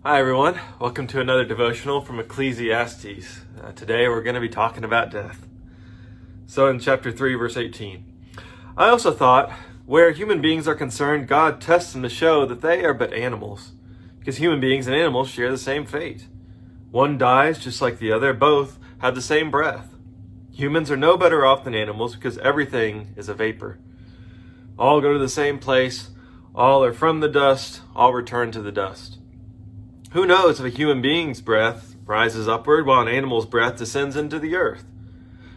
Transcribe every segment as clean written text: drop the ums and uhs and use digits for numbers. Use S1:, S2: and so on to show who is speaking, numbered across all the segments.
S1: Hi everyone, welcome to another devotional from Ecclesiastes. Today we're going to be talking about death. So in chapter 3 verse 18, I also thought, where human beings are concerned, God tests them to show that they are but animals, because human beings and animals share the same fate. One dies just like the other, both have the same breath. Humans are no better off than animals because everything is a vapor. All go to the same place, all are from the dust, all return to the dust. Who knows if a human being's breath rises upward while an animal's breath descends into the earth?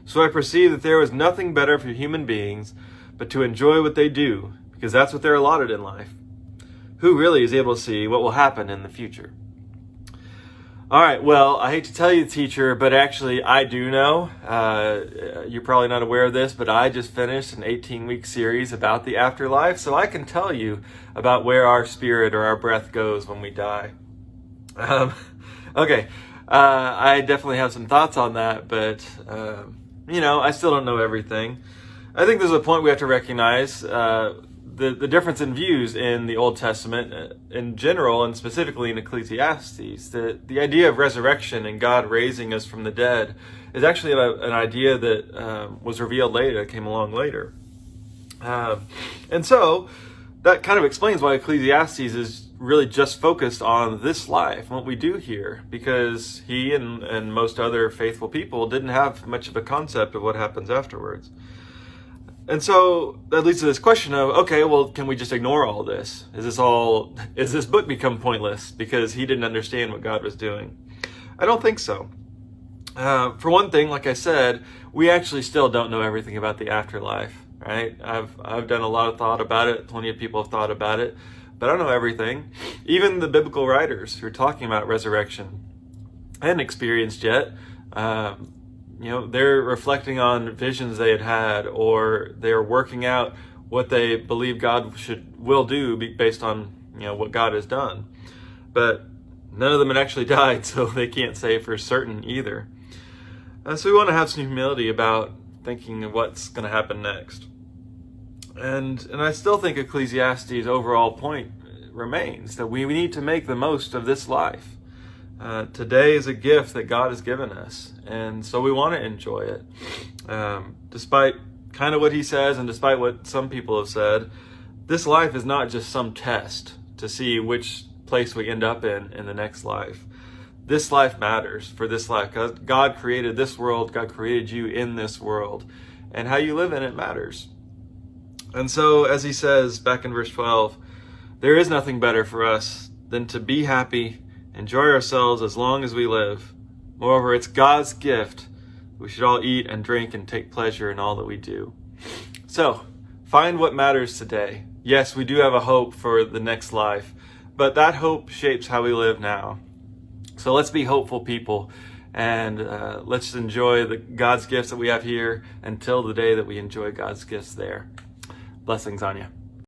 S1: So I perceived that there was nothing better for human beings but to enjoy what they do, because that's what they're allotted in life. Who really is able to see what will happen in the future? All right, well, I hate to tell you, teacher, but actually I do know. You're probably not aware of this, but I just finished an 18-week series about the afterlife, so I can tell you about where our spirit or our breath goes when we die. Okay, I definitely have some thoughts on that, but, I still don't know everything. I think there's a point we have to recognize the difference in views in the Old Testament in general, and specifically in Ecclesiastes. The idea of resurrection and God raising us from the dead is actually an idea that was revealed later, came along later. And so that kind of explains why Ecclesiastes is really just focused on this life and what we do here, because he and most other faithful people didn't have much of a concept of what happens afterwards. And so that leads to this question of, okay, well, can we just ignore all this? Is this book become pointless because he didn't understand what God was doing? I don't think so. For one thing, like I said, we actually still don't know everything about the afterlife, right? I've done a lot of thought about it. Plenty of people have thought about it, but I don't know everything. Even the biblical writers who are talking about resurrection, I hadn't experienced yet. They're reflecting on visions they had, or they're working out what they believe God will do based on what God has done. But none of them had actually died, so they can't say for certain either. So we want to have some humility about thinking of what's going to happen next. And I still think Ecclesiastes' overall point remains that we need to make the most of this life. Today is a gift that God has given us, and so we want to enjoy it. Despite kind of what he says, and despite what some people have said, this life is not just some test to see which place we end up in the next life. This life matters for this life, because God created this world, God created you in this world, and how you live in it matters. And so, as he says back in verse 12, there is nothing better for us than to be happy, enjoy ourselves as long as we live. Moreover, it's God's gift. We should all eat and drink and take pleasure in all that we do. So, find what matters today. Yes, we do have a hope for the next life, but that hope shapes how we live now. So let's be hopeful people, and let's enjoy God's gifts that we have here until the day that we enjoy God's gifts there. Blessings on you.